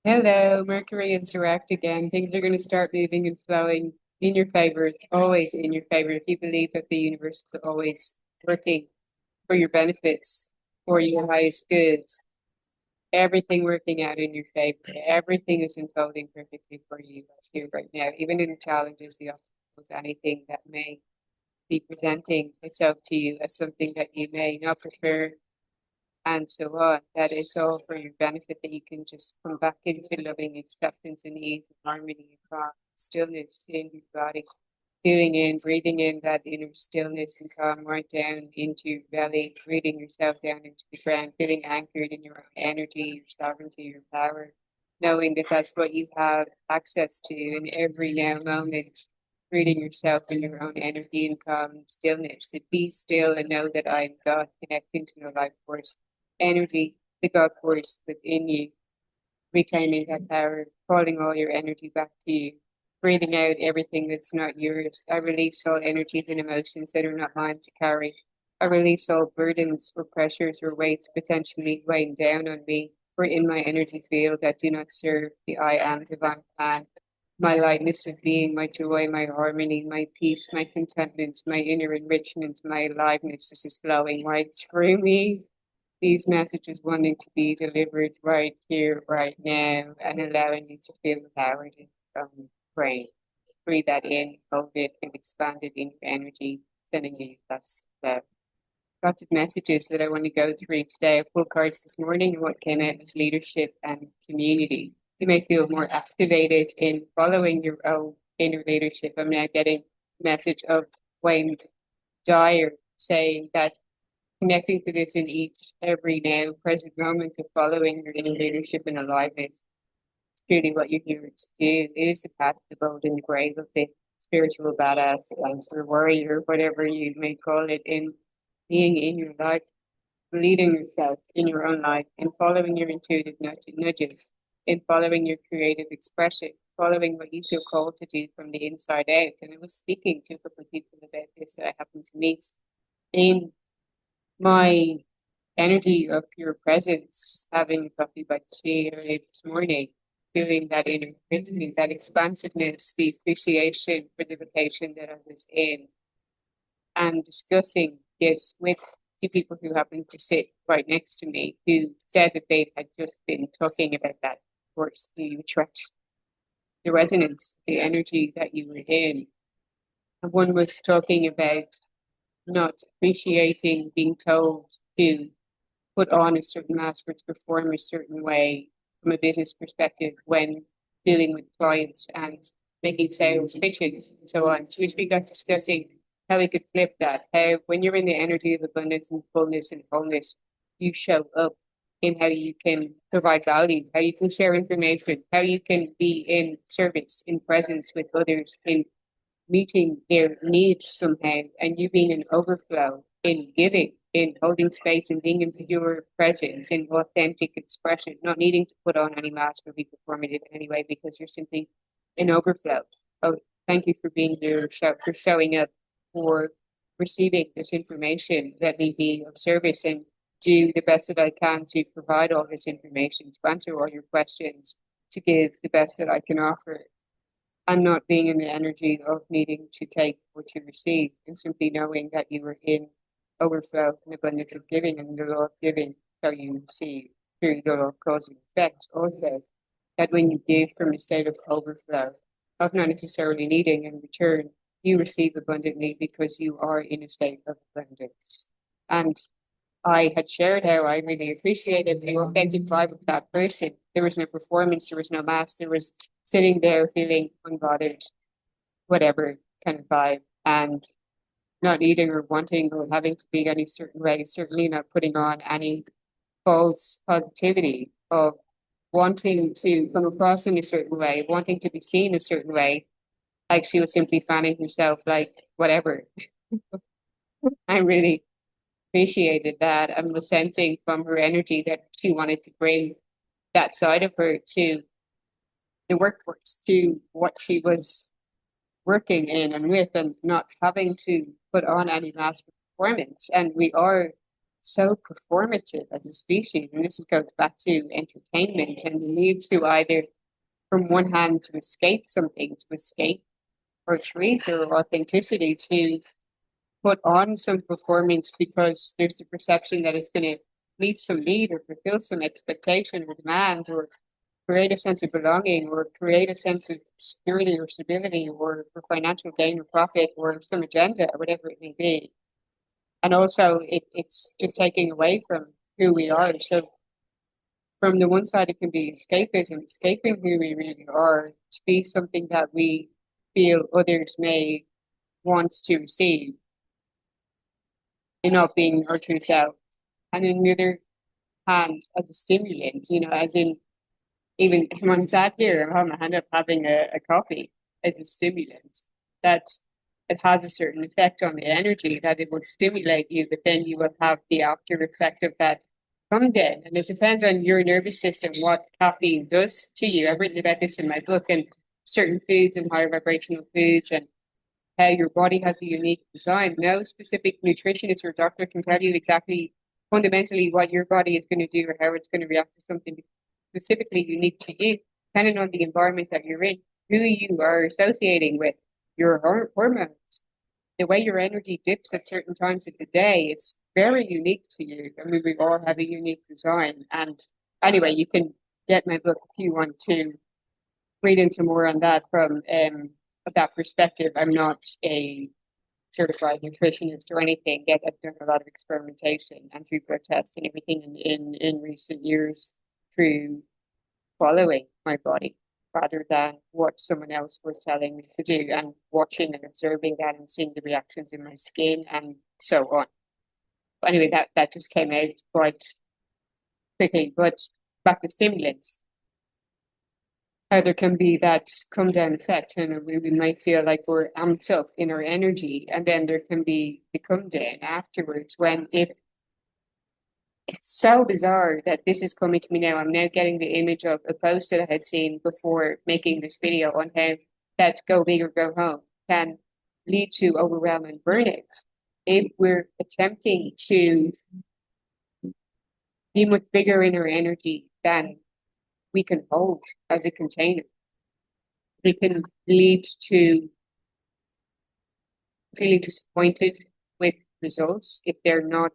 Hello, Mercury is direct again. Things are going to start moving and flowing in your favor. It's always in your favor. If you believe that the universe is always working for your benefits, for your highest good, everything working out in your favor, everything is unfolding perfectly for you here right now, even in the challenges, the obstacles, anything that may be presenting itself to you as something that you may not prefer and so on. That is all for your benefit, that you can just come back into loving acceptance and ease and harmony and calm, stillness in your body, feeling in, breathing in that inner stillness and calm right down into your belly, breathing yourself down into the ground, feeling anchored in your own energy, your sovereignty, your power, knowing that that's what you have access to in every now moment. Breathing yourself in your own energy and calm stillness. To be still and know that I'm God, connecting to your life force energy, the God force within you, reclaiming that power, calling all your energy back to you, breathing out everything that's not yours. I release all energies and emotions that are not mine to carry. I release all burdens or pressures or weights potentially weighing down on me or in my energy field that do not serve the I am divine plan. My lightness of being, my joy, my harmony, my peace, my contentment, my inner enrichment, my aliveness. This is flowing right through me, these messages wanting to be delivered right here, right now, and allowing you to feel empowered in your own brain. Breathe that in, hold it, and expand it in your energy, sending you lots of messages that I want to go through today. I pulled cards this morning, and what came out was leadership and community. You may feel more activated in following your own inner leadership. I'm now getting a message of Wayne Dyer saying that connecting to this in each every now present moment of following your inner leadership and aliveness is truly what you're here to do. It is the path to the bold and the grave of the spiritual badass, or warrior, whatever you may call it, in being in your life, leading yourself in your own life, and following your intuitive nudges, in following your creative expression, following what you feel called to do from the inside out. And I was speaking to a couple of people about this that I happened to meet in my energy of your presence, having coffee by the sea early this morning, feeling that inner rhythm, that expansiveness, the appreciation for the vacation that I was in, and discussing this with the people who happened to sit right next to me, who said that they had just been talking about that. Of course, you attract the resonance, the energy that you were in. And one was talking about not appreciating being told to put on a certain mask or to perform a certain way from a business perspective when dealing with clients and making sales pitches and so on. So we got discussing how we could flip that, how when you're in the energy of abundance and fullness and wholeness, you show up in how you can provide value, how you can share information, how you can be in service, in presence with others, in meeting their needs somehow, and you being an overflow in giving, in holding space and being in pure presence, in authentic expression, not needing to put on any mask or be performative anyway, because you're simply in overflow. Oh, thank you for being here, for showing up, for receiving this information. Let me be of service and do the best that I can to provide all this information, to answer all your questions, to give the best that I can offer, and not being in the energy of needing to take or to receive, and simply knowing that you are in overflow and abundance of giving, and the law of giving shall you receive through the law of cause and effect. Also, that when you give from a state of overflow, of not necessarily needing in return, you receive abundantly because you are in a state of abundance. And I had shared how I really appreciated the authentic vibe of that person. There was no performance, there was no mask, there was sitting there feeling unbothered, whatever kind of vibe, and not needing or wanting or having to be any certain way, certainly not putting on any false positivity of wanting to come across in a certain way, wanting to be seen a certain way. Like she was simply fanning herself, like whatever. I really appreciated that and was sensing from her energy that she wanted to bring that side of her to the workforce, to what she was working in and with, and not having to put on any mask performance. And we are so performative as a species. And this goes back to entertainment and the need to either, from one hand, to escape something, to escape or truth or authenticity, to put on some performance because there's the perception that it's going to meet some need or fulfill some expectation or demand or create a sense of belonging or create a sense of security or stability or for financial gain or profit or some agenda or whatever it may be. And also it's just taking away from who we are. So from the one side, it can be escapism, escaping who we really are to be something that we feel others may want to receive and not being our true self. And on the other hand, as a stimulant, as in even when I'm sat here, I'm having my hand up having a coffee as a stimulant, that it has a certain effect on the energy, that it will stimulate you, but then you will have the after effect of that come then. And it depends on your nervous system, what caffeine does to you. I've written about this in my book, and certain foods and higher vibrational foods and how your body has a unique design. No specific nutritionist or doctor can tell you exactly fundamentally what your body is going to do or how it's going to react to something specifically unique to you, depending on the environment that you're in, who you are associating with, your hormones, the way your energy dips at certain times of the day. It's very unique to you. I mean, we all have a unique design. And anyway, you can get my book if you want to read into more on that from that perspective. I'm not a certified nutritionist or anything, yet I've done a lot of experimentation and through blood tests and everything in recent years through following my body rather than what someone else was telling me to do and watching and observing that and seeing the reactions in my skin and so on. But anyway, that just came out quite quickly. But back to stimulants, how there can be that come down effect, and we might feel like we're amped up in our energy, and then there can be the come down afterwards when if it's so bizarre that this is coming to me now. I'm now getting the image of a post that I had seen before making this video on how that go big or go home can lead to overwhelm and burnout. If we're attempting to be much bigger in our energy than we can hold as a container, it can lead to feeling disappointed with results if they're not,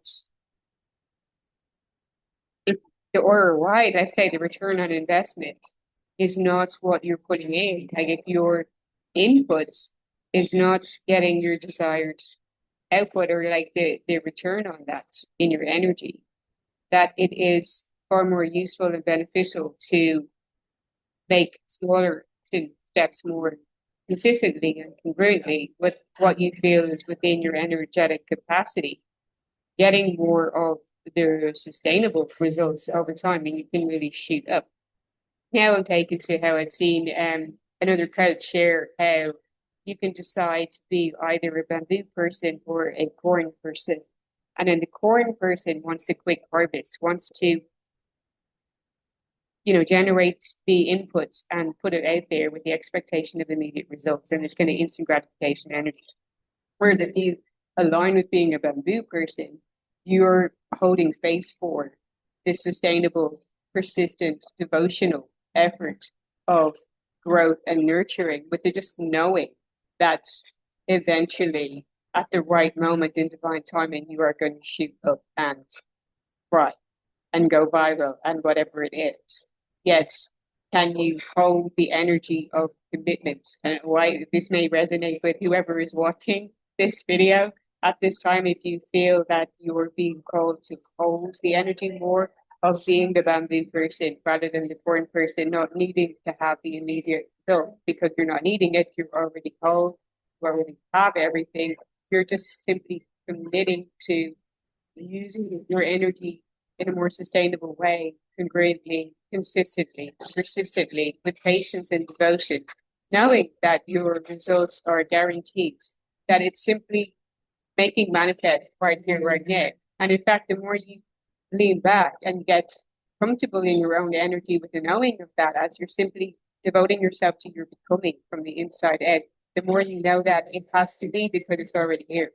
if the ROI, let's say the return on investment, is not what you're putting in. Like if your input is not getting your desired output or like the return on that in your energy, that it is far more useful and beneficial to make smaller steps more consistently and congruently with what you feel is within your energetic capacity, getting more of the sustainable results over time, and you can really shoot up. Now I'm taken to how I'd seen another coach share how you can decide to be either a bamboo person or a corn person. And then the corn person wants a quick harvest, wants to, generate the inputs and put it out there with the expectation of immediate results. And it's going to instant gratification energy. Where if you align with being a bamboo person, you're holding space for this sustainable, persistent, devotional effort of growth and nurturing with the just knowing that eventually at the right moment in divine timing, you are going to shoot up and fry and go viral and whatever it is. Yet, can you hold the energy of commitment? And why this may resonate with whoever is watching this video at this time, if you feel that you're being called to hold the energy more of being the bamboo person rather than the corn person, not needing to have the immediate result because you're not needing it, you're already called, you already have everything. You're just simply committing to using your energy in a more sustainable way, congruently, consistently, persistently, with patience and devotion, knowing that your results are guaranteed, that it's simply making manifest right here, right now. And in fact, the more you lean back and get comfortable in your own energy with the knowing of that, as you're simply devoting yourself to your becoming from the inside out, the more you know that it has to be because it's already here.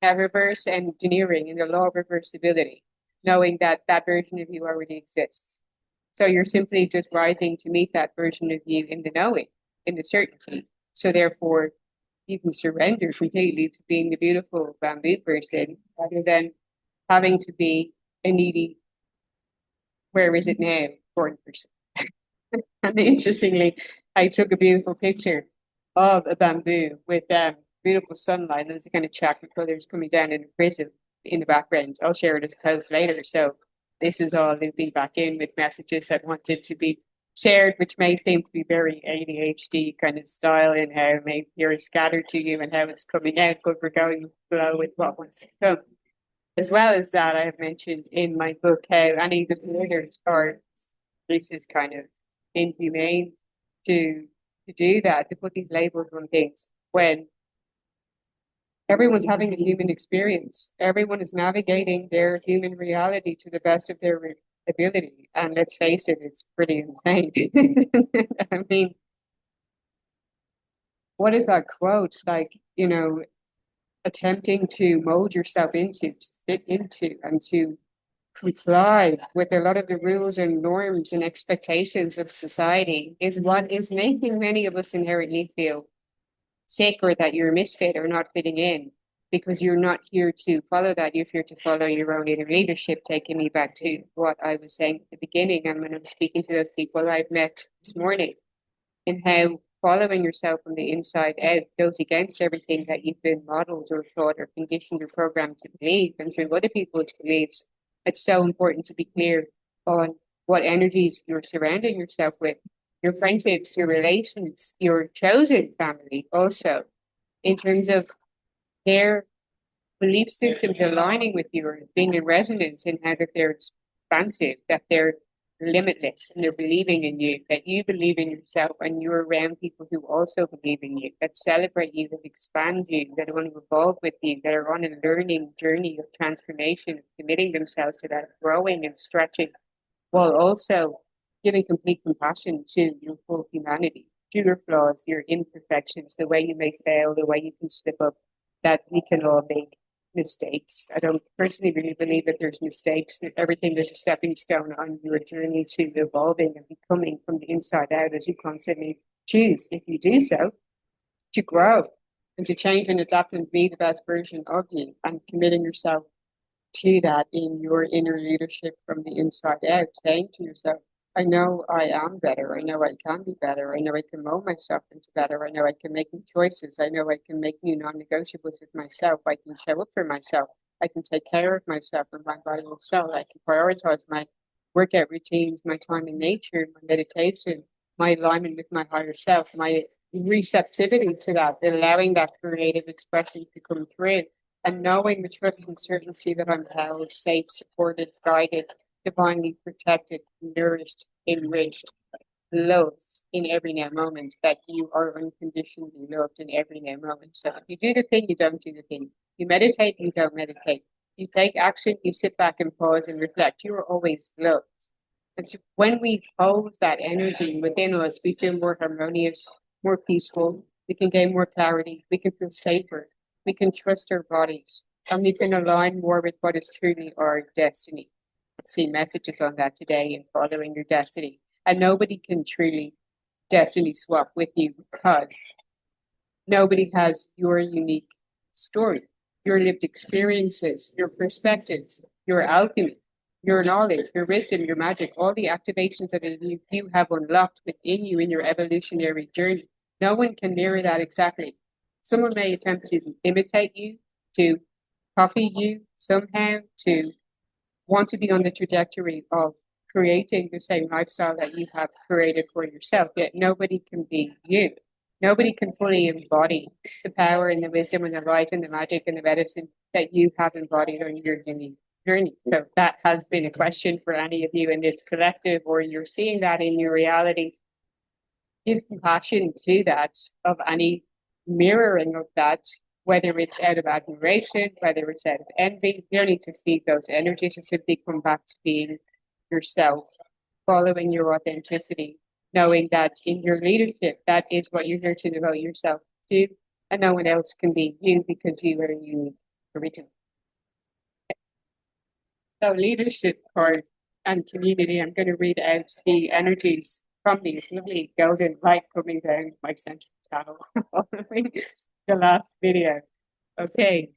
reverse engineering and the law of reversibility, knowing that that version of you already exists. So you're simply just rising to meet that version of you in the knowing, in the certainty. So therefore, you can surrender completely to being the beautiful bamboo person rather than having to be a needy, where is it now, born person. And interestingly, I took a beautiful picture of a bamboo with beautiful sunlight. There's a kind of chocolate colors coming down in a prism in the background. I'll share it as a post later. So this is all looping back in with messages that wanted to be shared, which may seem to be very ADHD kind of style in how it may appear scattered to you and how it's coming out, but we're going below with what wants to come. As well as that, I have mentioned in my book how any disorders are this is kind of inhumane to do that, to put these labels on things when everyone's having a human experience. Everyone is navigating their human reality to the best of their ability. And let's face it, it's pretty insane. I mean, what is that quote? Like, attempting to mold yourself into, to fit into, and to comply with a lot of the rules and norms and expectations of society is what is making many of us inherently feel sick or that you're a misfit or not fitting in because you're not here to follow that. You're here to follow your own inner leadership, taking me back to what I was saying at the beginning. And when I'm speaking to those people I've met this morning and how following yourself from the inside out goes against everything that you've been modeled or taught or conditioned or programmed to believe and through other people's beliefs. It's so important to be clear on what energies you're surrounding yourself with, your friendships, your relations, your chosen family also, in terms of their belief systems aligning with yours, being in resonance in how that they're expansive, that they're limitless and they're believing in you, that you believe in yourself and you're around people who also believe in you, that celebrate you, that expand you, that want to evolve with you, that are on a learning journey of transformation, committing themselves to that, growing and stretching, while also giving complete compassion to your full humanity, to your flaws, your imperfections, the way you may fail, the way you can slip up, that we can all make mistakes. I don't personally really believe that there's mistakes, that everything is a stepping stone on your journey to evolving and becoming from the inside out as you constantly choose, if you do so, to grow and to change and adapt and be the best version of you and committing yourself to that in your inner leadership from the inside out, saying to yourself, I know I am better. I know I can be better. I know I can mold myself into better. I know I can make new choices. I know I can make new non-negotiables with myself. I can show up for myself. I can take care of myself and my body and soul. I can prioritize my workout routines, my time in nature, my meditation, my alignment with my higher self, my receptivity to that, allowing that creative expression to come through and knowing the trust and certainty that I'm held, safe, supported, guided, divinely protected, nourished, enriched, loved in every now moment, that you are unconditionally loved in every now moment. So if you do the thing, you don't do the thing. You meditate, you don't meditate. You take action, you sit back and pause and reflect. You are always loved. And so when we hold that energy within us, we feel more harmonious, more peaceful. We can gain more clarity. We can feel safer. We can trust our bodies. And we can align more with what is truly our destiny. Let's see messages on that today and following your destiny. And nobody can truly destiny swap with you because nobody has your unique story, your lived experiences, your perspectives, your alchemy, your knowledge, your wisdom, your magic, all the activations that you have unlocked within you in your evolutionary journey. No one can mirror that exactly. Someone may attempt to imitate you, to copy you somehow, to want to be on the trajectory of creating the same lifestyle that you have created for yourself, yet nobody can be you. Nobody can fully embody the power and the wisdom and the light and the magic and the medicine that you have embodied on your unique journey. So that has been a question for any of you in this collective, or you're seeing that in your reality. Give compassion to that, of any mirroring of that, whether it's out of admiration, whether it's out of envy. You don't need to feed those energies and simply come back to being yourself, following your authenticity, knowing that in your leadership, that is what you're here to devote yourself to, and no one else can be you because you are unique. original. So leadership part and community, I'm going to read out the energies from these lovely golden light coming down my central channel following the last video. Okay,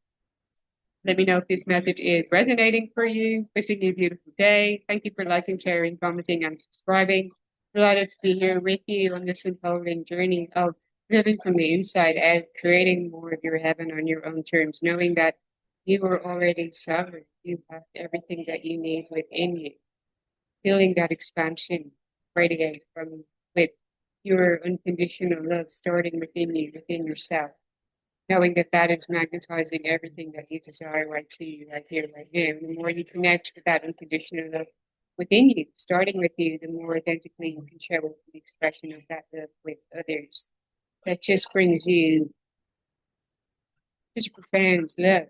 let me know if this message is resonating for you. Wishing you a beautiful day. Thank you for liking, sharing, commenting, and subscribing. Delighted to be here with you on this unfolding journey of living from the inside out, creating more of your heaven on your own terms, knowing that you are already sovereign. You have everything that you need within you. Feeling that expansion radiate from with your unconditional love starting within you, within yourself, knowing that that is magnetizing everything that you desire right to you, right here, right now. And the more you connect with that unconditional love within you, starting with you, the more authentically you can show up the expression of that love with others. That just brings you just profound love.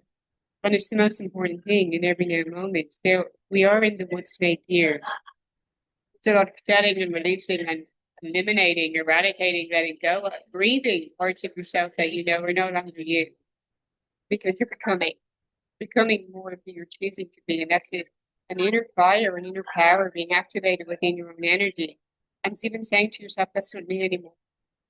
And it's the most important thing in every now moment. There, we are in the wood snake year. It's a lot of shedding and releasing and eliminating, eradicating, letting go, breathing parts of yourself that you know are no longer you, because you're becoming more of who you're choosing to be. And that's it. An inner fire, an inner power being activated within your own energy. And it's even saying to yourself, that's not me anymore.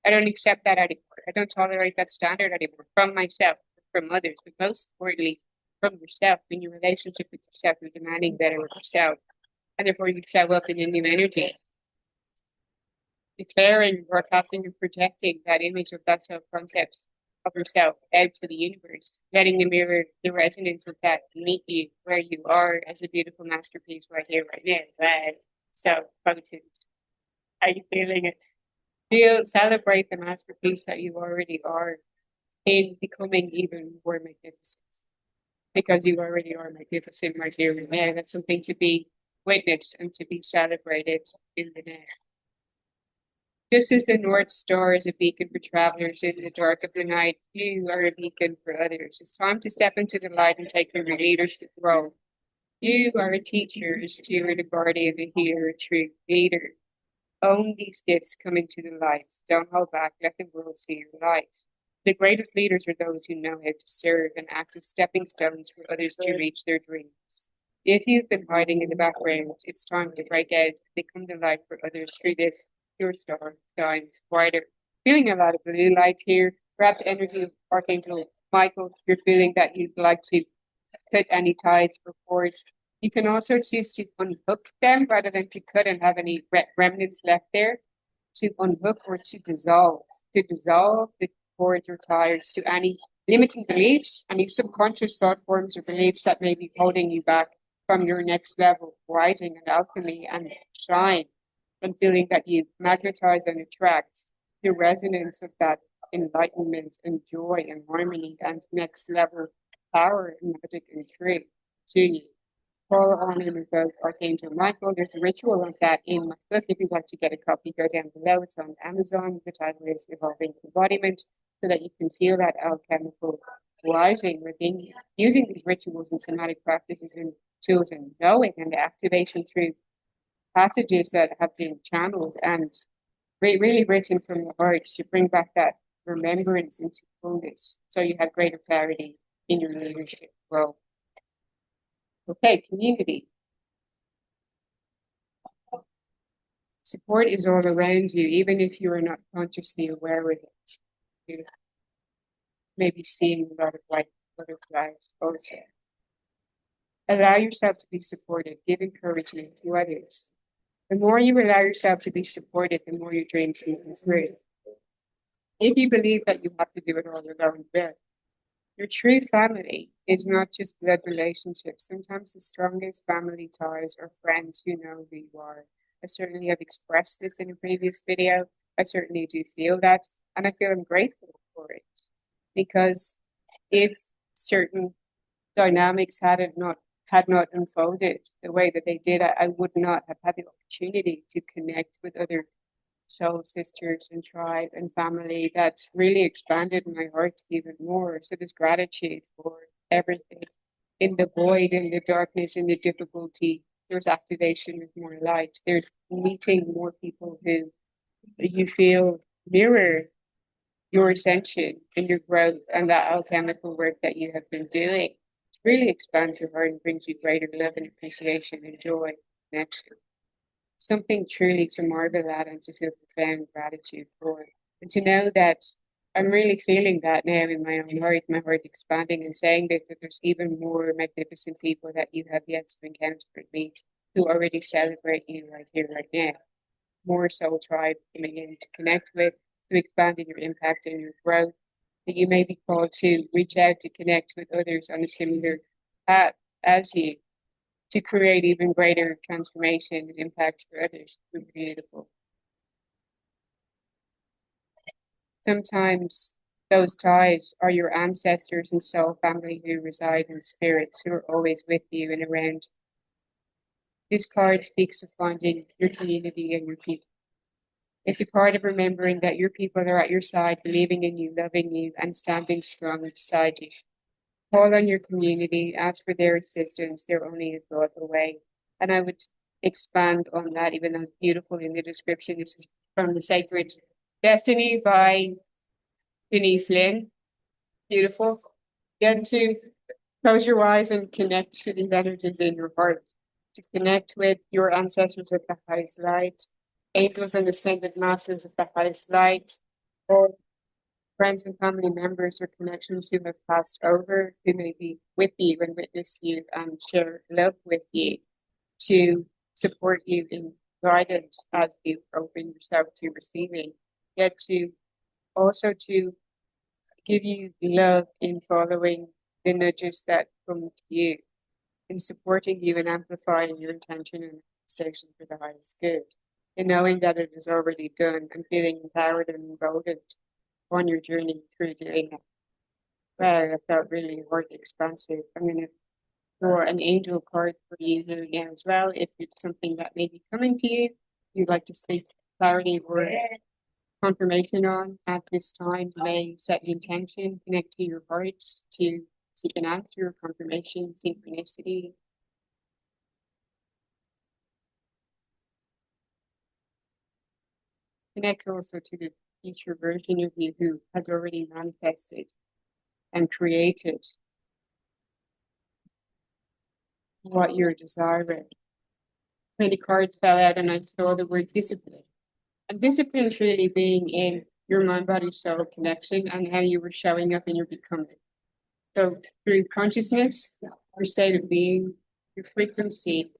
I don't accept that anymore. I don't tolerate that standard anymore from myself, from others, but most importantly, from yourself. In your relationship with yourself, you're demanding better of yourself. And therefore you show up in a new energy, declaring, broadcasting, and projecting that image of that self concept of yourself out to the universe, letting the mirror, the resonance of that meet you where you are as a beautiful masterpiece right here, right now. Wow. So potent. Are you feeling it? Feel, celebrate the masterpiece that you already are in becoming even more magnificent, because you already are magnificent right here and now. That's something to be witnessed and to be celebrated in the now. Just as the North Star is a beacon for travelers in the dark of the night, you are a beacon for others. It's time to step into the light and take your leadership role. You are a teacher, a steward, a guardian, a healer, a true leader. Own these gifts coming to the light. Don't hold back. Let the world see your light. The greatest leaders are those who know how to serve and act as stepping stones for others to reach their dreams. If you've been hiding in the background, it's time to break out and become the light for others through this. Your star shines brighter. Feeling a lot of blue light here. Perhaps energy of Archangel Michael. You're feeling that you'd like to cut any ties or cords. You can also choose to unhook them rather than to cut and have any remnants left there. To unhook or to dissolve. To dissolve the cords or ties to any limiting beliefs, any subconscious thought forms or beliefs that may be holding you back from your next level, rising and alchemy and shine, and feeling that you magnetize and attract the resonance of that enlightenment and joy and harmony and next level power and magic and truth to you. Call on and invoke Archangel Michael. There's a ritual of that in my book. If you'd like to get a copy, go down below. It's on Amazon. The title is Evolving Embodiment, so that you can feel that alchemical rising within you. Using these rituals and somatic practices and tools and knowing and the activation through passages that have been channeled and really written from the heart to bring back that remembrance into fullness, so you have greater clarity in your leadership role. Okay, community. Support is all around you, even if you are not consciously aware of it. You may be seeing a lot of white butterflies also. Allow yourself to be supported. Give encouragement to others. The more you allow yourself to be supported, the more your dreams can come through. If you believe that you have to do it all alone, then your true family is not just blood relationships. Sometimes the strongest family ties are friends who know who you are. I certainly have expressed this in a previous video. I certainly do feel that, and I feel I'm grateful for it, because if certain dynamics had not unfolded the way that they did, I would not have had the opportunity to connect with other soul sisters and tribe and family. That's really expanded my heart even more. So there's gratitude for everything. In the void, in the darkness, in the difficulty, there's activation with more light. There's meeting more people who you feel mirror your ascension and your growth and that alchemical work that you have been doing. really expands your heart and brings you greater love and appreciation and joy and connection. Something truly to marvel at and to feel profound gratitude for. And to know that I'm really feeling that now in my heart expanding and saying that there's even more magnificent people that you have yet to encounter and meet who already celebrate you right here, right now. More soul tribe coming in to connect with, to expand in your impact and your growth, that you may be called to reach out to connect with others on a similar path as you, to create even greater transformation and impact for others. It's beautiful. Sometimes those ties are your ancestors and soul family who reside in spirits who are always with you and around. This card speaks of finding your community and your people. It's a card of remembering that your people are at your side, believing in you, loving you, and standing strong beside you. Call on your community, ask for their assistance. They're only a thought away. And I would expand on that, even though it's beautiful in the description. This is from The Sacred Destiny by Denise Lynn. Beautiful. Get to close your eyes and connect to the energies in your heart, to connect with your ancestors of the highest light, angels and ascended masters of the highest light, or friends and family members or connections who have passed over, who may be with you and witness you and share love with you, to support you in guidance as you open yourself to receiving, yet to also to give you love in following the nudges that come to you, in supporting you and amplifying your intention and manifestation for the highest good, in knowing that it is already done and feeling empowered and emboldened on your journey through doing it. Well, that felt really heart expansive. I'm going to draw an angel card for you here now as well. If it's something that may be coming to you, you'd like to seek clarity or confirmation on at this time, may set the intention, connect to your heart to seek an answer, confirmation, synchronicity. Connect also to the future version of you who has already manifested and created what you're desiring. When the cards fell out and I saw the word discipline. And discipline truly being in your mind, body, soul connection and how you were showing up in your becoming. So through consciousness, your state of being, your frequency,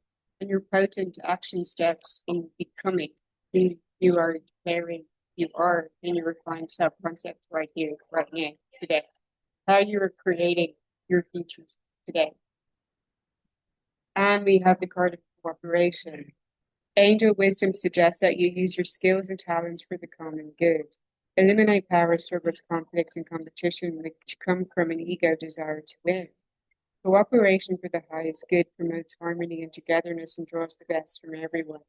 and your potent action steps in becoming who you are declaring you are in your refined self-concept right here, right now, today. How you are creating your futures today. And we have the card of cooperation. Angel wisdom suggests that you use your skills and talents for the common good. Eliminate power struggles, conflicts, and competition which come from an ego desire to win. Cooperation for the highest good promotes harmony and togetherness and draws the best from everyone.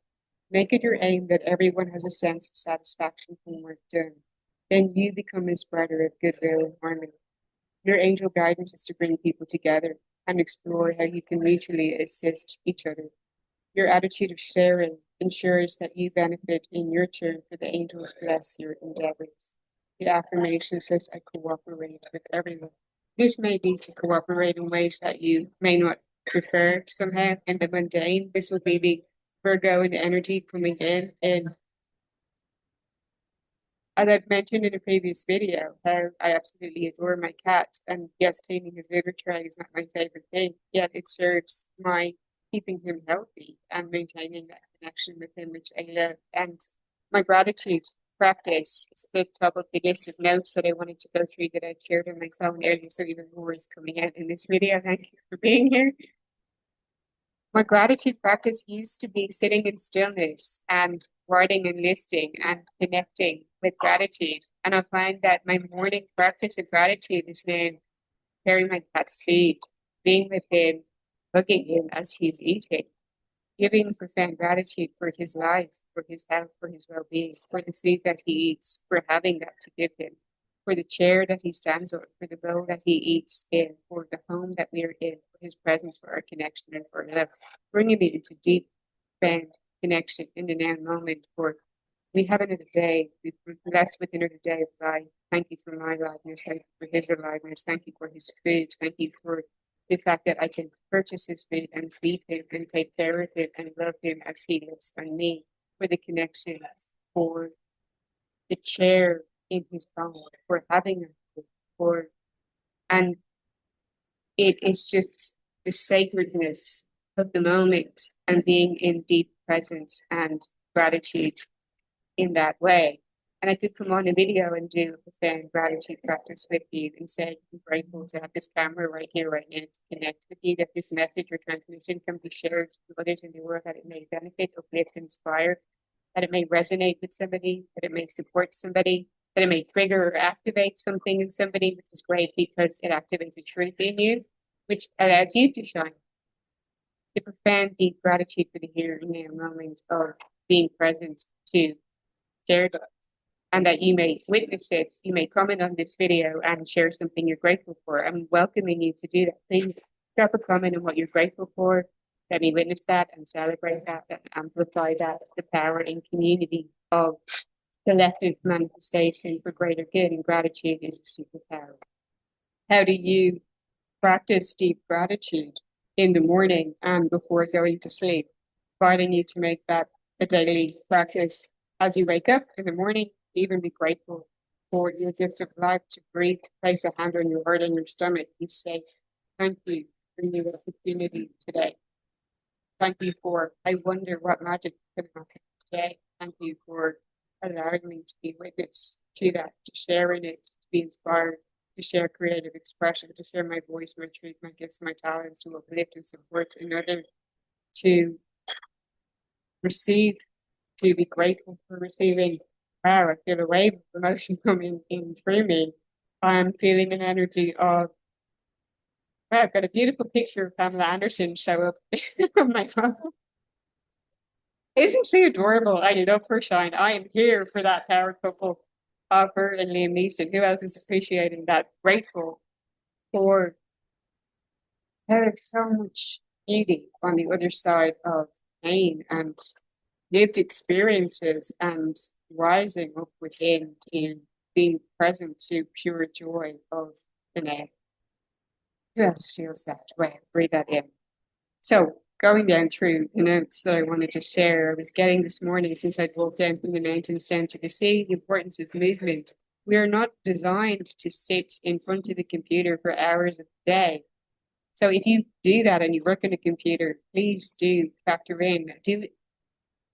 Make it your aim that everyone has a sense of satisfaction from work done. Then you become a spreader of goodwill and harmony. Your angel guidance is to bring people together and explore how you can mutually assist each other. Your attitude of sharing ensures that you benefit in your turn, for the angels bless your endeavors. The affirmation says, I cooperate with everyone. This may be to cooperate in ways that you may not prefer somehow in the mundane. This will be the Virgo and energy coming in. And as I've mentioned in a previous video, how I absolutely adore my cat. And yes, cleaning his litter tray is not my favorite thing, yet it serves my keeping him healthy and maintaining that connection with him, which I love. And my gratitude practice is the top of the list of notes that I wanted to go through that I shared on my phone earlier. So even more is coming out in this video. Thank you for being here. My gratitude practice used to be sitting in stillness and writing and listening and connecting with gratitude. And I find that my morning practice of gratitude is now carrying my cat's feet, being with him, hugging him as he's eating, giving profound gratitude for his life, for his health, for his well-being, for the food that he eats, for having that to give him, for the chair that he stands on, for the bowl that he eats in, for the home that we are in, for his presence, for our connection, and for love, bringing me into deep, profound connection in the now moment. For we have another day, we're blessed with another day of life. Thank you for my aliveness. Thank you for his aliveness. Thank you for his food. Thank you for the fact that I can purchase his food and feed him and take care of him and love him as he loves on me, for the connection, for the chair in his home, for having a for and it is just the sacredness of the moment and being in deep presence and gratitude in that way. And I could come on a video and do a fan gratitude practice with you and say, I'm grateful to have this camera right here, right now to connect with you, that this message or transmission can be shared to others in the world, that it may benefit, uplift, inspire, that it may resonate with somebody, that it may support somebody, that it may trigger or activate something in somebody, which is great because it activates a truth in you, which allows you to shine. The profound, deep gratitude for the here and now moment of being present to share that, and that you may witness it, you may comment on this video and share something you're grateful for. I'm welcoming you to do that. Please drop a comment on what you're grateful for. Let me witness that and celebrate that and amplify that, the power in community of collective manifestation for greater good, and gratitude is a superpower. How do you practice deep gratitude in the morning and before going to sleep? Inviting you to make that a daily practice as you wake up in the morning. Even be grateful for your gift of life, to breathe, to place a hand on your heart and your stomach and say, thank you for the opportunity today. Thank you for, I wonder what magic could happen today. Thank you for allowing me to be witness to that, to share in it, to be inspired, to share creative expression, to share my voice, my truth, my gifts, my talents, to uplift and support another, to receive, to be grateful for receiving. Wow, I feel a wave of emotion coming in through me. I'm feeling an energy of, wow, I've got a beautiful picture of Pamela Anderson show up on my phone. Isn't she adorable? I love her shine. I am here for that power couple of her and Liam Neeson. Who else is appreciating that? Grateful for there's so much beauty on the other side of pain and lived experiences and rising up within and being present to pure joy of the now. Who else feels that way? Breathe that in. So going down through the notes that I wanted to share, I was getting this morning since I'd walked down from the mountains down to the sea, the importance of movement. We are not designed to sit in front of a computer for hours a day. So if you do that and you work on a computer, please do factor in, do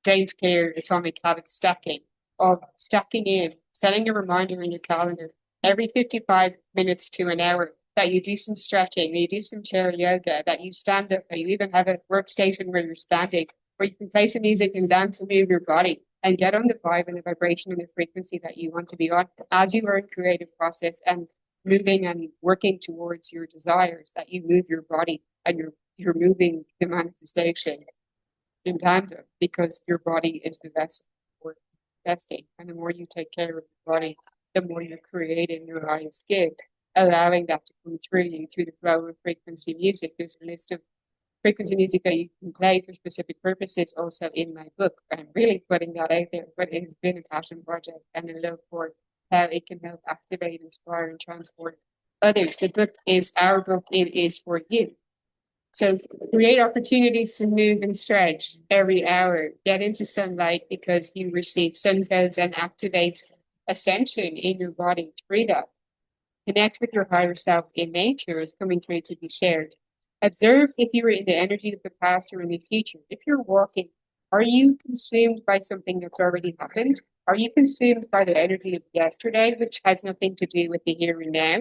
James Clear atomic habit stacking, of stacking in, setting a reminder in your calendar every 55 minutes to an hour that you do some stretching, that you do some chair yoga, that you stand up, that you even have a workstation where you're standing, where you can play some music and dance and move your body and get on the vibe and the vibration and the frequency that you want to be on as you are in creative process and moving and working towards your desires, that you move your body and you're moving the manifestation in tandem, because your body is the vessel for manifesting. And the more you take care of your body, the more you're creating your highest good, allowing that to come through you through the flow of frequency music. There's a list of frequency music that you can play for specific purposes also in my book. I'm really putting that out there, but it has been a passion project and a love for how it can help activate, inspire, and transport others. The book is our book, it is for you. So create opportunities to move and stretch every hour. Get into sunlight because you receive sun codes and activate ascension in your body. Breathe up. Connect with your higher self in nature is coming through to be shared. Observe if you are in the energy of the past or in the future. If you're walking, are you consumed by something that's already happened? Are you consumed by the energy of yesterday, which has nothing to do with the here and now?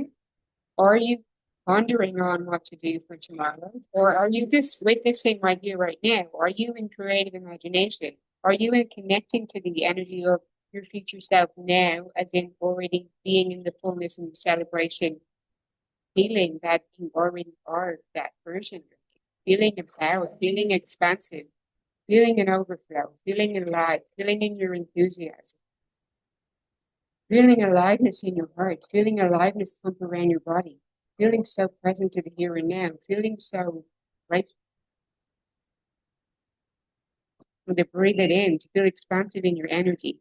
Are you pondering on what to do for tomorrow? Or are you just witnessing right here, right now? Are you in creative imagination? Are you in connecting to the energy of your future self now, as in already being in the fullness and the celebration, feeling that you already are that version, feeling empowered, feeling expansive, feeling an overflow, feeling alive, feeling in your enthusiasm, feeling aliveness in your heart, feeling aliveness pump around your body, feeling so present to the here and now, feeling so right. To breathe it in, to feel expansive in your energy.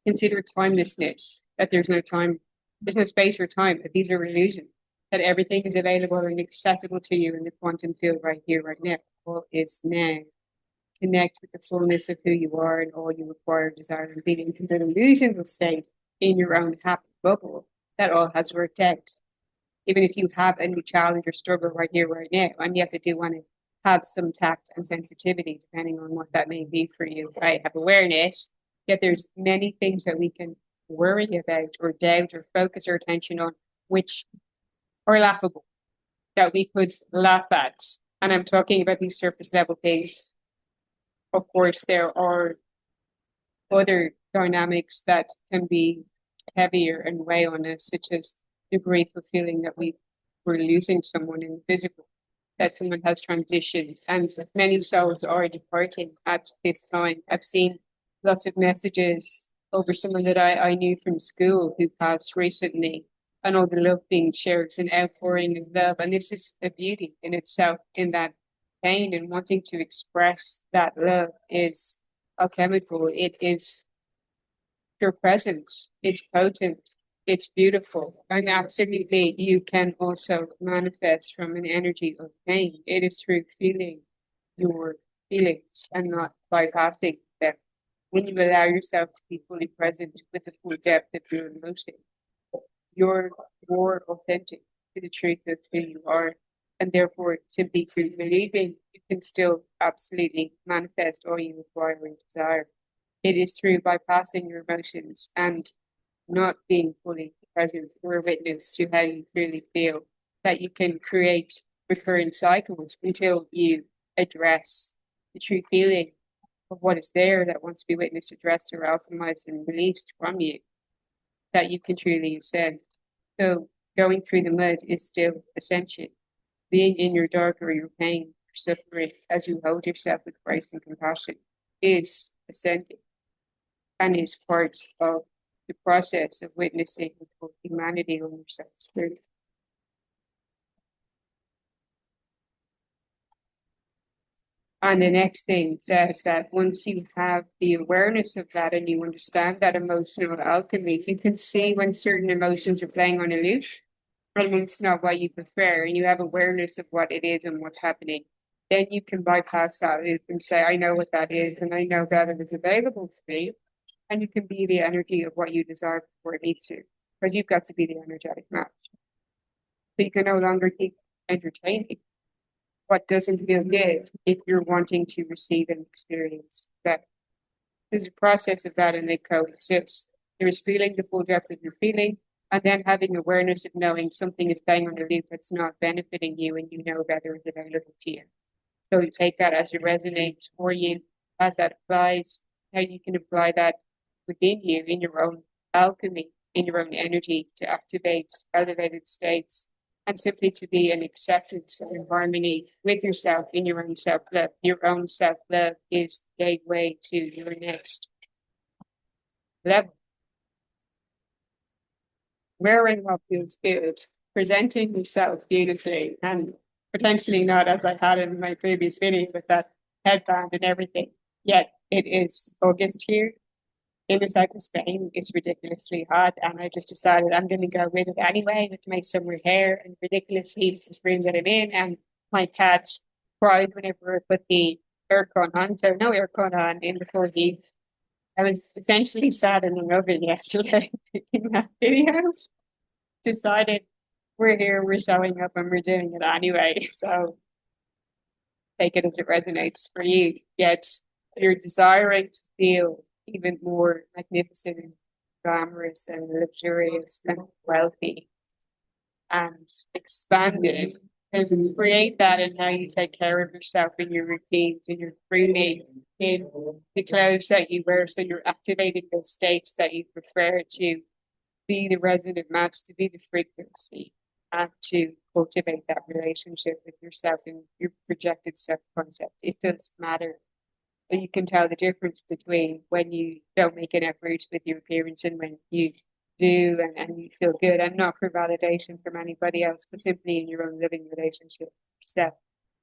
Consider timelessness, that there's no time, there's no space or time, that these are illusions, that everything is available and accessible to you in the quantum field right here, right now. All is now. Connect with the fullness of who you are and all you require, desire, and being in an illusional state in your own happy bubble. That all has worked out. Even if you have a new challenge or struggle right here, right now. And yes, I do want to have some tact and sensitivity depending on what that may be for you. I have awareness, yet there's many things that we can worry about or doubt or focus our attention on, which are laughable, that we could laugh at. And I'm talking about these surface level things. Of course, there are other dynamics that can be heavier and weigh on us, such as the grief of feeling that we're losing someone in the physical, that someone has transitioned, and many souls are departing at this time. I've seen lots of messages over someone that I knew from school who passed recently, and all the love being shared, an outpouring of love. And this is a beauty in itself, in that pain and wanting to express that love is alchemical. It is your presence. It's potent. It's beautiful. And absolutely, you can also manifest from an energy of pain. It is through feeling your feelings and not bypassing them. When you allow yourself to be fully present with the full depth of your emotion, you're more authentic to the truth of who you are. And therefore, simply through believing, you can still absolutely manifest all you require and desire. It is through bypassing your emotions and not being fully present or a witness to how you really feel that you can create recurring cycles until you address the true feeling of what is there that wants to be witnessed, addressed, or alchemized and released from you, that you can truly ascend. So going through the mud is still essential. Being in your dark or your pain, your suffering, as you hold yourself with grace and compassion, is ascending and is part of the process of witnessing humanity on yourself spirit. And the next thing says that once you have the awareness of that and you understand that emotional alchemy, you can see when certain emotions are playing on a loop and when it's not what you prefer, and you have awareness of what it is and what's happening. Then you can bypass that loop and say, I know what that is, and I know that it is available to me. And you can be the energy of what you desire before it needs to, because you've got to be the energetic match. So you can no longer keep entertaining what doesn't feel good if you're wanting to receive and experience that. There's a process of that and they coexist. There's feeling the full depth of your feeling and then having awareness of knowing something is playing on the loop that's not benefiting you and you know better is available to you. So you take that as it resonates for you, as that applies, how you can apply that within you in your own alchemy, in your own energy to activate elevated states and simply to be an acceptance and in harmony with yourself in your own self-love. Your own self-love is the gateway to your next level. Wearing what feels good, presenting yourself beautifully, and potentially not as I had in my previous video with that headband and everything. Yet it is August here in the south of Spain. It's ridiculously hot, and I just decided I'm going to go with it anyway with my summer hair and ridiculous heat the spring that I'm in. And my cat cried whenever I put the aircon on, so no aircon on in the full heat. I was essentially sat in the oven yesterday in that video. Decided we're here, we're showing up, and we're doing it anyway. So take it as it resonates for you. Yet you're desiring to feel even more magnificent and glamorous and luxurious and wealthy and expanded. And create that in how you take care of yourself in your routines, in your grooming, in the clothes that you wear. So you're activating those states that you prefer to be the resonant match, to be the frequency, and to cultivate that relationship with yourself and your projected self concept. It does matter. And you can tell the difference between when you don't make an effort with your appearance and when you do and you feel good, and not for validation from anybody else, but simply in your own living relationship with yourself.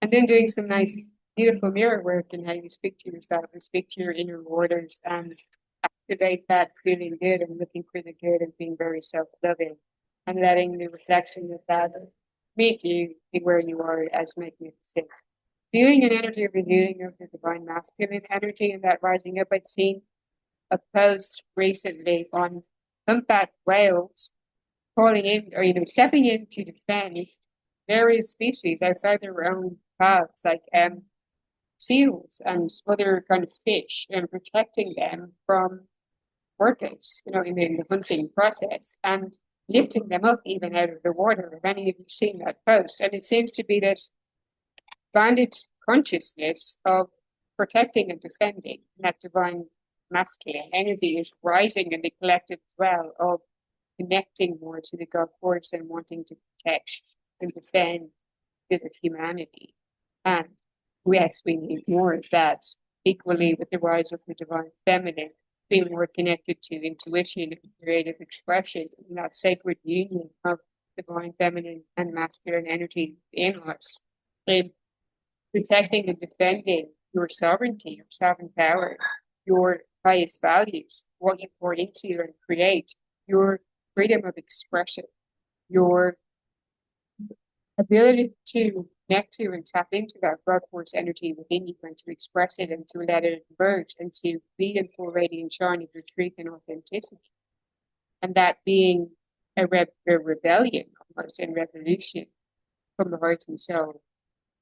And then doing some nice, beautiful mirror work and how you speak to yourself and speak to your inner waters and activate that feeling good and looking for the good and being very self-loving and letting the reflection of that meet you where you are as magnificent. Feeling an energy of the healing of the divine masculine energy and that rising up. I'd seen a post recently on humpback whales calling in or stepping in to defend various species outside their own paths, like seals and other kind of fish, and protecting them from orcas, in the hunting process, and lifting them up even out of the water. Have any of you seen that post? And it seems to be this banded consciousness of protecting and defending. And that divine masculine energy is rising in the collective as well, of connecting more to the God force and wanting to protect and defend the humanity. And yes, we need more of that, equally with the rise of the divine feminine, being more connected to intuition and creative expression, and that sacred union of divine feminine and masculine energy in us, in protecting and defending your sovereignty, your sovereign power, your highest values, what you pour into and create, your freedom of expression, your ability to connect to and tap into that God force energy within you and to express it and to let it emerge and to be in full radiant shine of your truth and authenticity. And that being a rebellion, almost in revolution from the heart and soul.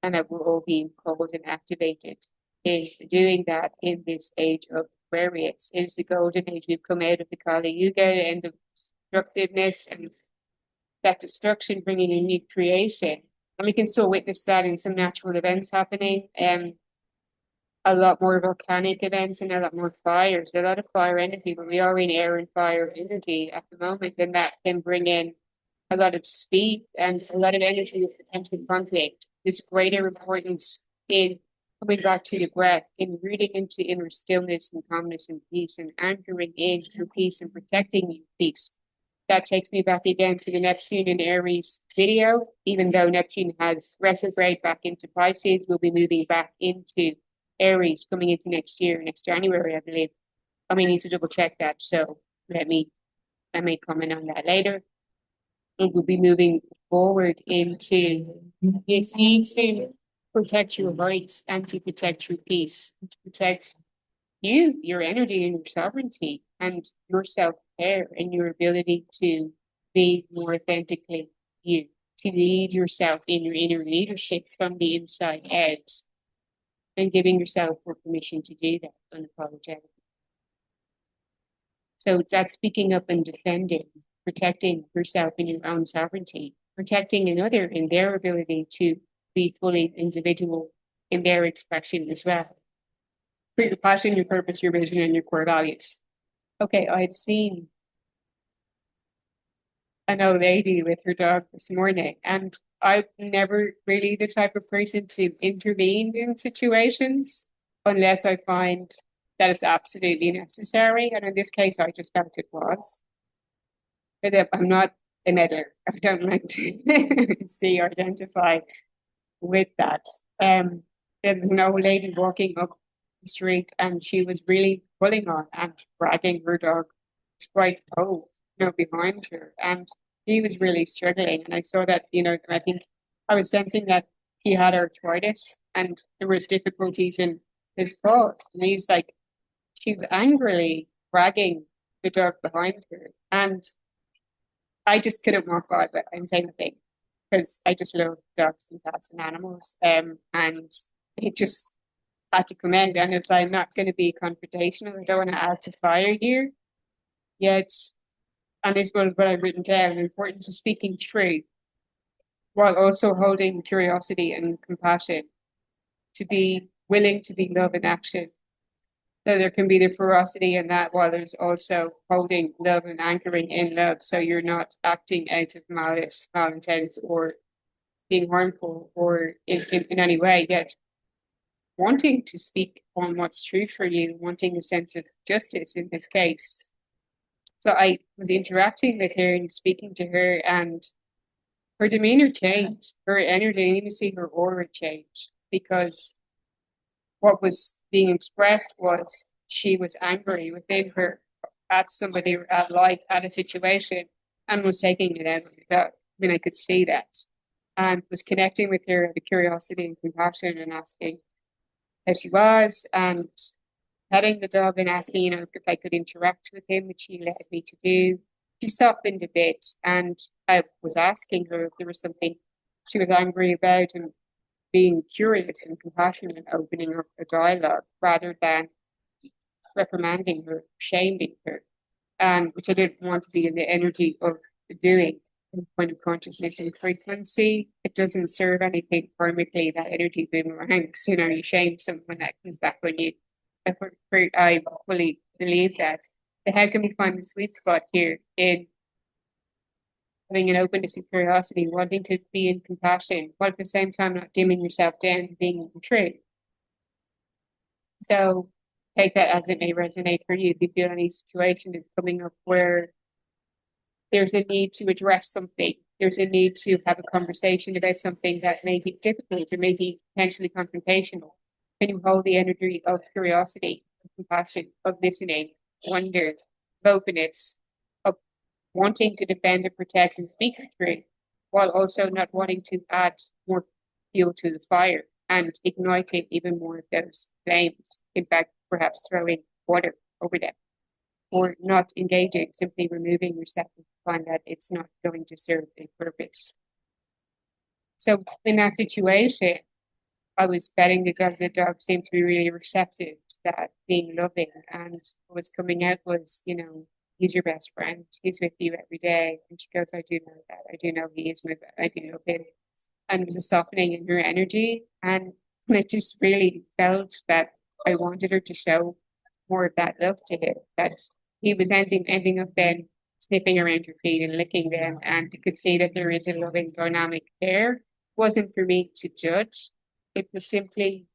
And that we're all being called and activated in doing that in this age of Aquarius. It is the golden age. We've come out of the Kali Yuga, end of destructiveness and that destruction bringing in new creation. And we can still witness that in some natural events happening. A lot more volcanic events and a lot more fires, a lot of fire energy, but we are in air and fire energy at the moment, and that can bring in a lot of speed and a lot of energy of potential conflict. This greater importance in coming back to the breath, in rooting into inner stillness and calmness and peace, and anchoring in your peace and protecting your peace. That takes me back again to the Neptune and Aries video. Even though Neptune has retrograde back into Pisces, we'll be moving back into Aries coming into next year, next January, I believe. I may need to double check that, so I may comment on that later. And we'll be moving forward into this need to protect your rights and to protect your peace, to protect you, your energy and your sovereignty and your self-care and your ability to be more authentically you, to lead yourself in your inner leadership from the inside out and giving yourself more permission to do that unapologetically. So it's that speaking up and defending, protecting yourself in your own sovereignty, protecting another in their ability to be fully individual in their expression as well. For your passion, your purpose, your vision, and your core values. Okay, I had seen an old lady with her dog this morning, and I'm never really the type of person to intervene in situations unless I find that it's absolutely necessary. And in this case, I just felt it was. But I'm not an editor. I don't like to see or identify with that. There was an old lady walking up the street, and she was really pulling on and dragging her dog. It's quite cold, behind her, and he was really struggling. And I saw that, I think I was sensing that he had arthritis, and there was difficulties in his paws. And she was angrily dragging the dog behind her, and I just couldn't walk by it and say anything because I just love dogs and cats and animals. And it just had to come in, and it's like, I'm not going to be confrontational. I don't want to add to fire here. Yet, and this was what I've written down, the importance of speaking truth while also holding curiosity and compassion, to be willing to be love in action. So there can be the ferocity in that while there's also holding love and anchoring in love. So you're not acting out of malice, malintent, or being harmful or in any way, yet wanting to speak on what's true for you, wanting a sense of justice in this case. So I was interacting with her and speaking to her, and her demeanor changed, her energy, and even see her aura change, because what was being expressed was she was angry within her at somebody, at life, at a situation, and was taking it out of the dog. I mean, I could see that. and was connecting with her out of curiosity and compassion and asking how she was and petting the dog and asking, if I could interact with him, which she let me to do. She softened a bit, and I was asking her if there was something she was angry about and being curious and compassionate, opening up a dialogue rather than reprimanding her, shaming her, and which I didn't want to be in the energy of doing. From the point of consciousness and frequency, it doesn't serve anything karmically. That energy boomerangs. You shame someone that comes back on you. I fully believe that. So how can we find the sweet spot here in having an openness and curiosity, wanting to be in compassion, but at the same time not dimming yourself down and being true? So take that as it may resonate for you. If you feel any situation is coming up where there's a need to address something, there's a need to have a conversation about something that may be difficult or may be potentially confrontational, can you hold the energy of curiosity, of compassion, of listening, wonder, of openness, of wanting to defend and protect and speak the truth, while also not wanting to add more fuel to the fire and igniting even more of those flames. In fact, perhaps throwing water over them or not engaging, simply removing yourself and find that it's not going to serve a purpose. So in that situation, I was petting the dog. The dog seemed to be really receptive to that, being loving. And what was coming out was, he's your best friend. He's with you every day. And she goes, I do know that. I do know he is my best. I do love him. And it was a softening in her energy. And I just really felt that I wanted her to show more of that love to him, that he was ending up then sniffing around her feet and licking them. And you could see that there is a loving dynamic there. It wasn't for me to judge. It was simply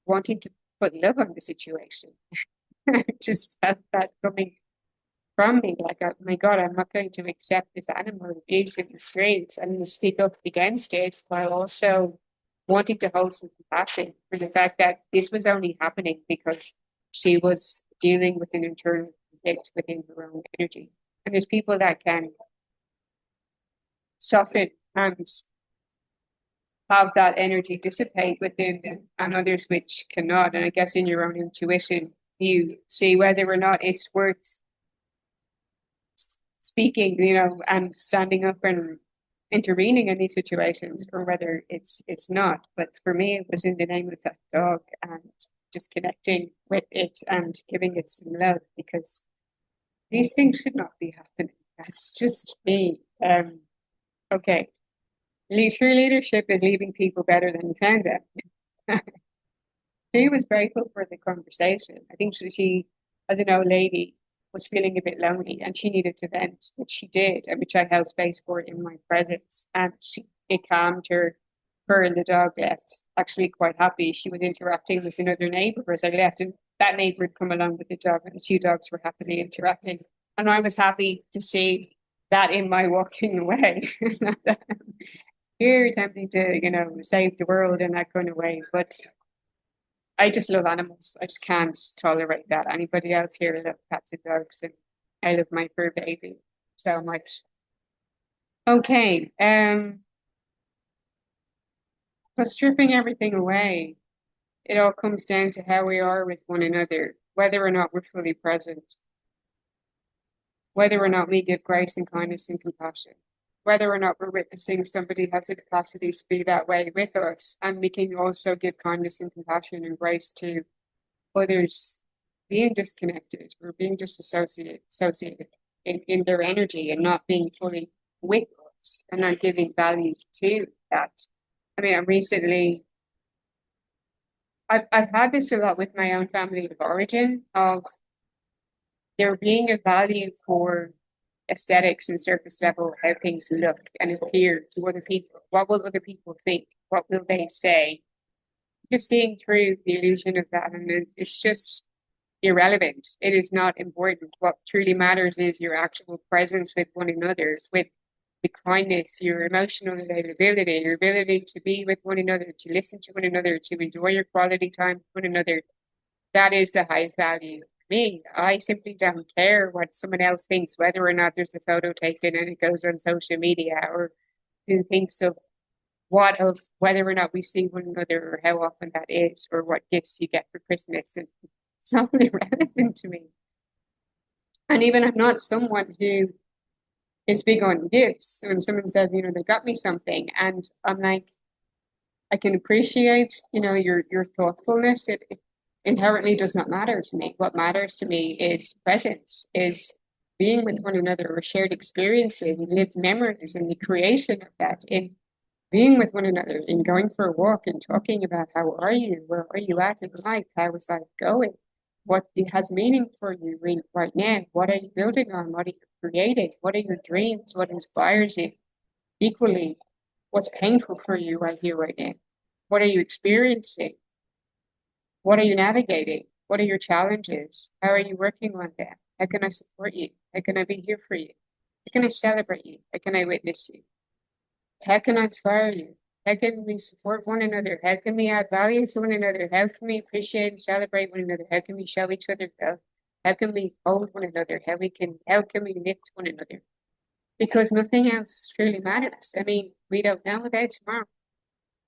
wanting to put love on the situation. I just felt that coming from me, like, oh my God, I'm not going to accept this animal abuse in the streets. I'm going to speak up against it while also wanting to hold some compassion for the fact that this was only happening because she was dealing with an internal conflict within her own energy. And there's people that can soften and have that energy dissipate within them, and others which cannot. And I guess in your own intuition, you see whether or not it's worth speaking, and standing up and intervening in these situations, or whether it's not. But for me, it was in the name of that dog and just connecting with it and giving it some love, because these things should not be happening. That's just me. Okay. True leadership is leaving people better than you found them. She was grateful for the conversation. I think she, as an old lady, was feeling a bit lonely and she needed to vent, which she did, and which I held space for in my presence. And it calmed her. Her and the dog left actually quite happy. She was interacting with another neighbor as I left, and that neighbor had come along with the dog, and the two dogs were happily interacting. And I was happy to see that in my walking away. It's not that you're attempting to, save the world in that kind of way. But I just love animals. I just can't tolerate that. Anybody else here love cats and dogs, and I love my fur baby so much. Okay, but stripping everything away, it all comes down to how we are with one another, whether or not we're fully present, whether or not we give grace and kindness and compassion, whether or not we're witnessing somebody has the capacity to be that way with us, and we can also give kindness and compassion and grace to others being disconnected or being associated in their energy and not being fully with us and not giving value to that. I mean, I've had this a lot with my own family of origin, of there being a value for aesthetics and surface level, how things look and appear to other people. What will other people think? What will they say? Just seeing through the illusion of that, and it's just irrelevant. It is not important. What truly matters is your actual presence with one another, with the kindness, your emotional availability, your ability to be with one another, to listen to one another, to enjoy your quality time with one another. That is the highest value for me. I simply don't care what someone else thinks, whether or not there's a photo taken and it goes on social media, or who thinks of whether or not we see one another or how often that is or what gifts you get for Christmas. And it's not really relevant to me. And even I'm not someone who is big on gifts. When someone says, they got me something, and I'm like, I can appreciate, your thoughtfulness. It inherently does not matter to me. What matters to me is presence, is being with one another or shared experiences and lived memories and the creation of that in being with one another, in going for a walk and talking about how are you, where are you at in life, how is life going, what has meaning for you right now, what are you building on, what are you creating, what are your dreams, what inspires you. Equally, what's painful for you right here, right now? What are you experiencing? What are you navigating? What are your challenges? How are you working on that? How can I support you? How can I be here for you? How can I celebrate you? How can I witness you? How can I inspire you? How can we support one another? How can we add value to one another? How can we appreciate and celebrate one another? How can we show each other love? How can we hold one another? How can we lift one another? Because nothing else truly matters. I mean, we don't know about tomorrow.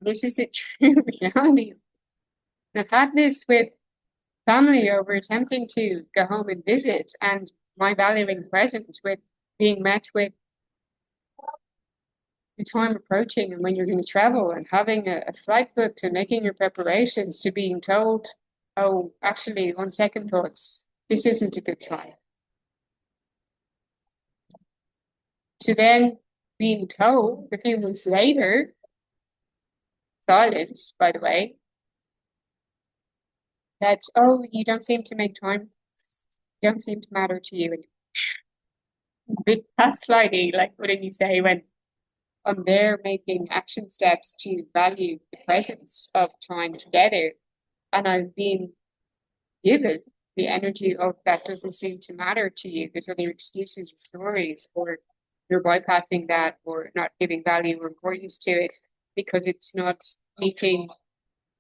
This is the true reality. I've had this with family over attempting to go home and visit, and my valuing presence with being met with the time approaching and when you're going to travel and having a flight booked and making your preparations to being told, oh, actually, on second thoughts, this isn't a good time. To then being told a few months later, silence, by the way, that, oh, you don't seem to make time, don't seem to matter to you. Big gaslighting, like what did you say when I'm there making action steps to value the presence of time together, and I've been given the energy of that doesn't seem to matter to you. There's other excuses or stories, or you're bypassing that or not giving value or importance to it because it's not meeting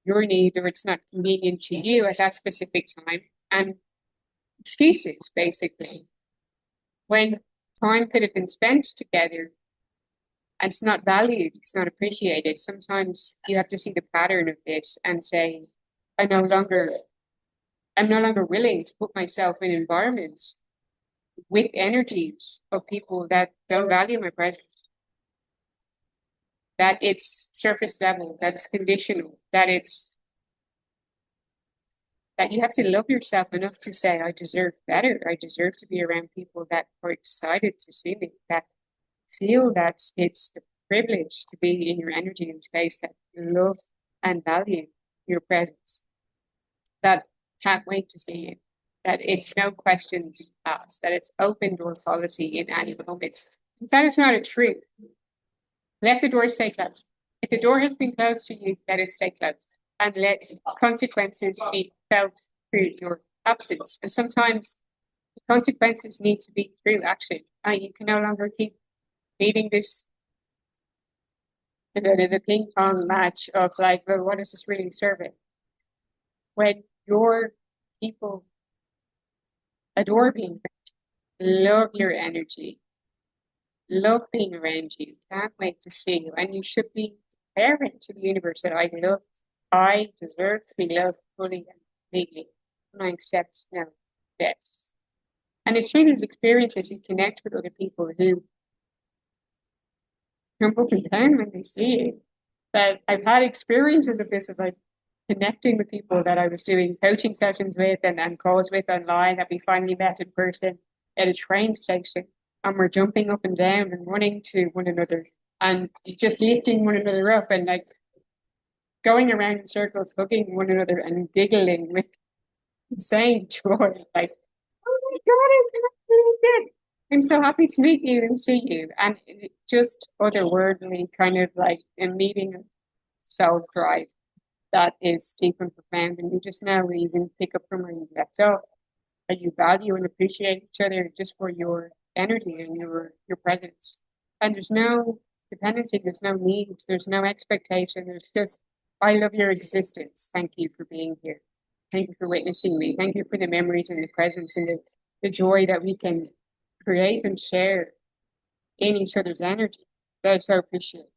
your need or it's not convenient to you at that specific time. And excuses, basically, when time could have been spent together and it's not valued, it's not appreciated. Sometimes you have to see the pattern of this and say, I'm no longer willing to put myself in environments with energies of people that don't value my presence, that it's surface level, that's conditional, that you have to love yourself enough to say, I deserve better. I deserve to be around people that are excited to see me, that feel that it's a privilege to be in your energy and space, that love and value your presence, that can't wait to see you, that it's no questions asked, that it's open door policy in any moment. If that is not a truth, let the door stay closed. If the door has been closed to you, let it stay closed and let consequences be felt through your absence. And sometimes the consequences need to be through action. You can no longer keep leading this the ping pong match of like, well, what is this really serving? When your people adore being love your energy, love being around you, can't wait to see you, and you should be declaring to the universe that I deserve to be loved fully and completely, and I accept now this. And it's through these experiences you connect with other people who jump up and down when they see you. But I've had experiences of this, of like connecting with people that I was doing coaching sessions with and calls with online that we finally met in person at a train station. And we're jumping up and down and running to one another and just lifting one another up and like going around in circles, hugging one another and giggling with insane joy. Like, oh my God, I'm really good. I'm so happy to meet you and see you. And just otherworldly kind of like a meeting of self drive that is deep and profound. And you just now even pick up from where you left off. And you value and appreciate each other just for your energy and your presence. And there's no dependency, there's no need, there's no expectation. There's just, I love your existence. Thank you for being here. Thank you for witnessing me. Thank you for the memories and the presence and the joy that we can create and share in each other's energy. That's so appreciated.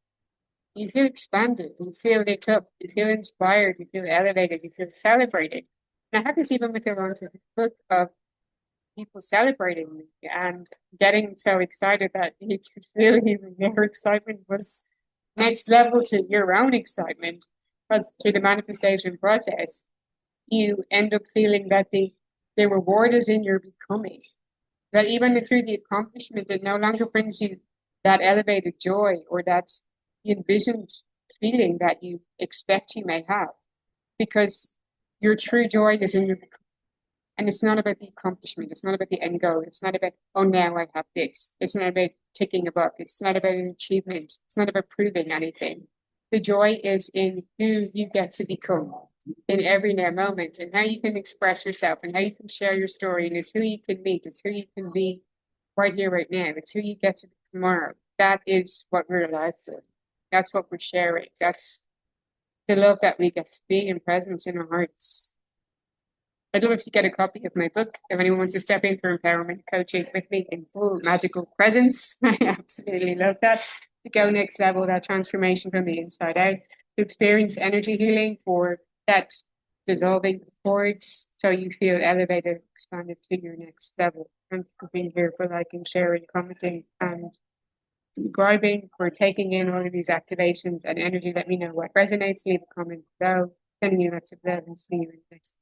You feel expanded, you feel lit up, you feel inspired, you feel elevated, you feel celebrated. And I have this even with the launch of the book of people celebrating me and getting so excited that you could feel even their excitement was next level to your own excitement. Because through the manifestation process, you end up feeling that the reward is in your becoming. That even through the accomplishment, it no longer brings you that elevated joy or that envisioned feeling that you expect you may have. Because your true joy is in your and it's not about the accomplishment. It's not about the end goal. It's not about, oh, now I have this. It's not about ticking a box. It's not about an achievement. It's not about proving anything. The joy is in who you get to become in every now moment and how you can express yourself and how you can share your story. And it's who you can meet. It's who you can be right here, right now. It's who you get to be tomorrow. That is what we're alive for. That's what we're sharing. That's the love that we get to be and presence in our hearts. I'd love to get a copy of my book. If anyone wants to step in for empowerment coaching with me in full magical presence, I absolutely love that. To go next level, that transformation from the inside out, to experience energy healing for that dissolving cords so you feel elevated, expanded to your next level. Thank you for being here, for liking, sharing, commenting, and subscribing, for taking in all of these activations and energy. Let me know what resonates. Leave a comment below. Sending you lots of love and see you in the next